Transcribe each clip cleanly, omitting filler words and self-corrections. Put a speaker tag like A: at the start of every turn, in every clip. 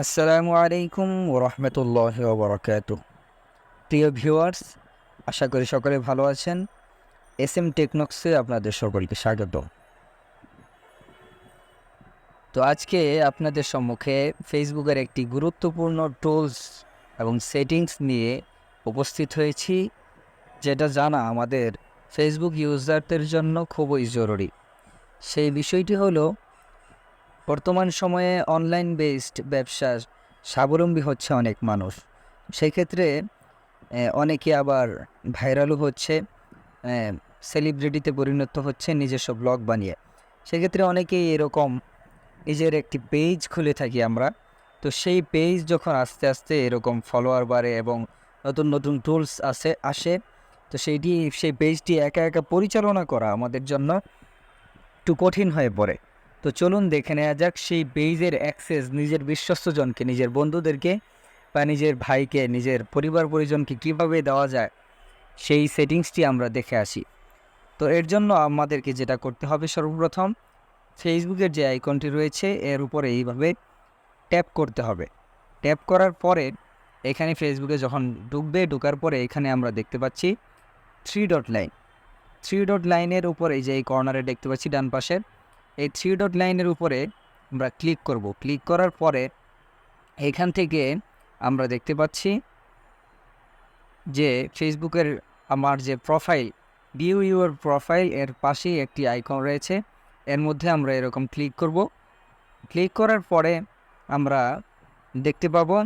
A: আসসালামু আলাইকুম ওরহমতুল্লাহি ওবরাকাতুহু। প্রিয় ভিউয়ার্স, আশা করি সকলে ভালো আছেন। এসএম টেকনক্সে আপনাদের সকলকে স্বাগত। তো আজকে আপনাদের সম্মুখে ফেসবুকের একটি গুরুত্বপূর্ণ টুলস এবং সেটিংস নিয়ে উপস্থিত হয়েছি, যেটা জানা আমাদের ফেসবুক ইউজারদের জন্য খুবই জরুরি। সেই বিষয়টি হলো, বর্তমান সময়ে অনলাইন বেসড ব্যবসা স্বাবলম্বী হচ্ছে অনেক মানুষ। সেই ক্ষেত্রে অনেকে আবার ভাইরালও হচ্ছে, সেলিব্রিটিতে পরিণত হচ্ছে নিজস্ব ব্লগ বানিয়ে। সেক্ষেত্রে অনেকেই এরকম নিজের একটি পেজ খুলে থাকি আমরা। তো সেই পেজ যখন আস্তে আস্তে এরকম ফলোয়ার বাড়ে এবং নতুন নতুন টুলস আসে, তো সেই পেজটি একা একা পরিচালনা করা আমাদের জন্য একটু কঠিন হয়ে পড়ে। তো চলুন দেখে নেওয়া যাক সেই পেজের অ্যাক্সেস নিজের বিশ্বস্তজনকে, নিজের বন্ধুদেরকে বা নিজের ভাইকে, নিজের পরিবার পরিজনকে কীভাবে দেওয়া যায়, সেই সেটিংসটি আমরা দেখে আসি। তো এর জন্য আমাদেরকে যেটা করতে হবে, সর্বপ্রথম ফেসবুকের যে আইকনটি রয়েছে এর উপরে এইভাবে ট্যাপ করতে হবে। ট্যাপ করার পরে এখানে ফেসবুকে যখন ঢোকার পরে এখানে আমরা দেখতে পাচ্ছি থ্রি ডট লাইনের উপরে যে এই কর্নারে দেখতে পাচ্ছি ডান পাশের এই থ্রি ডট লাইনের উপরে আমরা ক্লিক করব। ক্লিক করার পরে এখান থেকে আমরা দেখতে পাচ্ছি যে ফেসবুকের আমার যে প্রোফাইল, ভিউ ইউর প্রোফাইল, এর পাশেই একটি আইকন রয়েছে। এর মধ্যে আমরা এরকম ক্লিক করব। ক্লিক করার পরে আমরা দেখতে পাবো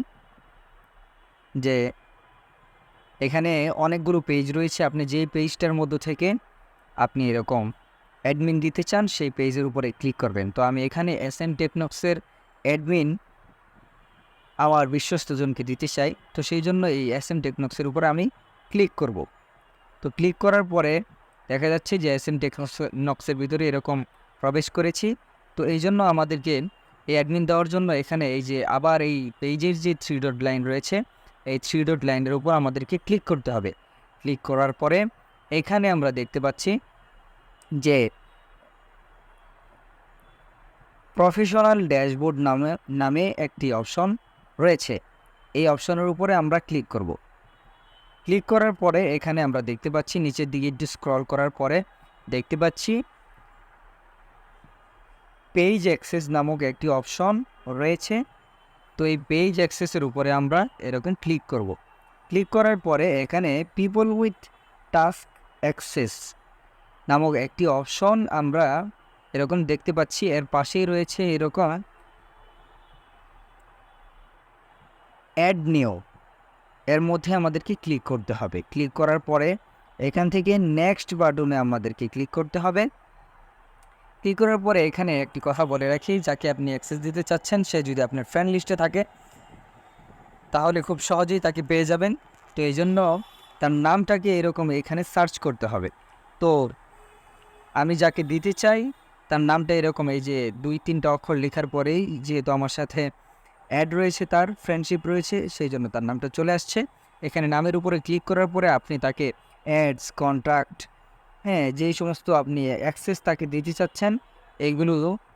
A: যে এখানে অনেকগুলো পেজ রয়েছে। আপনি যেই পেজটার মধ্য থেকে আপনি এরকম অ্যাডমিন দিতে চান সেই পেজের উপরে ক্লিক করবেন। তো আমি এখানে এসএম টেকনক্সের অ্যাডমিন আমার বিশ্বস্তজনকে দিতে চাই। তো সেই জন্য এই এসএম টেকনক্সের উপরে আমি ক্লিক করব। তো ক্লিক করার পরে দেখা যাচ্ছে যে এসএম টেকনক্সের ভিতরে এরকম প্রবেশ করেছি। তো এই জন্য আমাদেরকে এই অ্যাডমিন দেওয়ার জন্য এখানে এই যে আবার এই পেজের যে থ্রি ডট লাইন রয়েছে, এই থ্রি ডট লাইনের উপর আমাদেরকে ক্লিক করতে হবে। ক্লিক করার পরে এখানে আমরা দেখতে পাচ্ছি যে প্রফেশনাল ড্যাশবোর্ড নামে একটি অপশন রয়েছে। এই অপশনের উপরে আমরা ক্লিক করব। ক্লিক করার পরে এখানে আমরা দেখতে পাচ্ছি নিচের দিকে একটু স্ক্রল করার পরে দেখতে পাচ্ছি পেজ অ্যাক্সেস নামক একটি অপশন রয়েছে। তো এই পেজ অ্যাক্সেসের উপরে আমরা এরকম ক্লিক করব। ক্লিক করার পরে এখানে পিপল উইথ টাস্ক অ্যাক্সেস নামক একটি অপশন আমরা এরকম দেখতে পাচ্ছি। এর পাশেই রয়েছে এরকম অ্যাড নিউ, এর মধ্যে আমাদেরকে ক্লিক করতে হবে। ক্লিক করার পরে এখান থেকে নেক্সট বাটনে আমাদেরকে ক্লিক করতে হবে। ক্লিক করার পরে এখানে একটি কথা বলে রাখি, যাকে আপনি অ্যাক্সেস দিতে চাচ্ছেন সে যদি আপনার ফ্রেন্ড লিস্টে থাকে তাহলে খুব সহজেই তাকে পেয়ে যাবেন। তো এই জন্য তার নামটাকে এরকম এখানে সার্চ করতে হবে। তো আমি যাকে দিতে চাই তার নামটা এরকম এই যে 2-3টা অক্ষর লেখার পরেই, যেহেতু আমার সাথে অ্যাড রয়েছে, তার ফ্রেন্ডশিপ রয়েছে, সেই জন্য তার নামটা চলে আসছে। এখানে নামের উপরে ক্লিক করার পরে আপনি তাকে অ্যাডস, কন্ট্যাক্ট, যেই সমস্ত আপনি অ্যাক্সেস তাকে দিতে চাচ্ছেন এইগুলো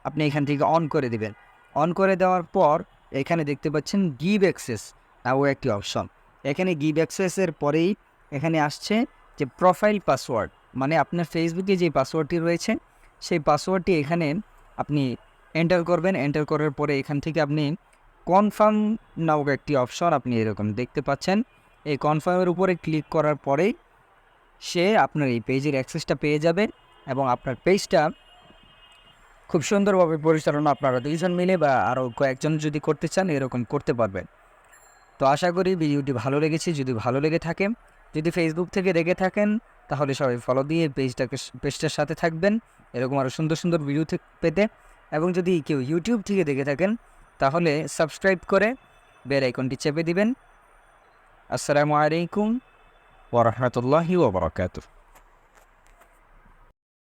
A: আপনি এখান থেকে অন করে দিবেন। অন করে দেওয়ার পর এখানে দেখতে পাচ্ছেন গিভ অ্যাক্সেস নাও একটি অপশন। এখানে গিভ অ্যাক্সেসের পরেই এখানে আসছে যে প্রোফাইল পাসওয়ার্ড, মানে আপনার ফেসবুকে যে পাসওয়ার্ডটি রয়েছে সেই পাসওয়ার্ডটি এখানে আপনি এন্টার করবেন। এন্টার করার পরে এখান থেকে আপনি কনফার্ম নামক একটি অপশন আপনি এরকম দেখতে পাচ্ছেন। এই কনফার্মের উপরে ক্লিক করার পরেই সে আপনার এই পেজের অ্যাক্সেসটা পেয়ে যাবে এবং আপনার পেজটা খুব সুন্দরভাবে পরিচালনা আপনারা দুইজন মিলে বা আরও কয়েকজন যদি করতে চান এরকম করতে পারবেন। তো আশা করি ভিডিওটি ভালো লেগেছে। যদি ভালো লেগে থাকে, যদি ফেসবুক থেকে দেখে থাকেন তাহলে সবাই ফলো দিয়ে পেজটার সাথে থাকবেন এরকম আরও সুন্দর সুন্দর ভিডিও পেতে। এবং যদি কেউ ইউটিউব থেকে দেখে থাকেন তাহলে সাবস্ক্রাইব করে বেল আইকনটি চেপে দিবেন। আসসালামু আলাইকুম ওয়া রাহমাতুল্লাহি ওয়া বারাকাতুহু।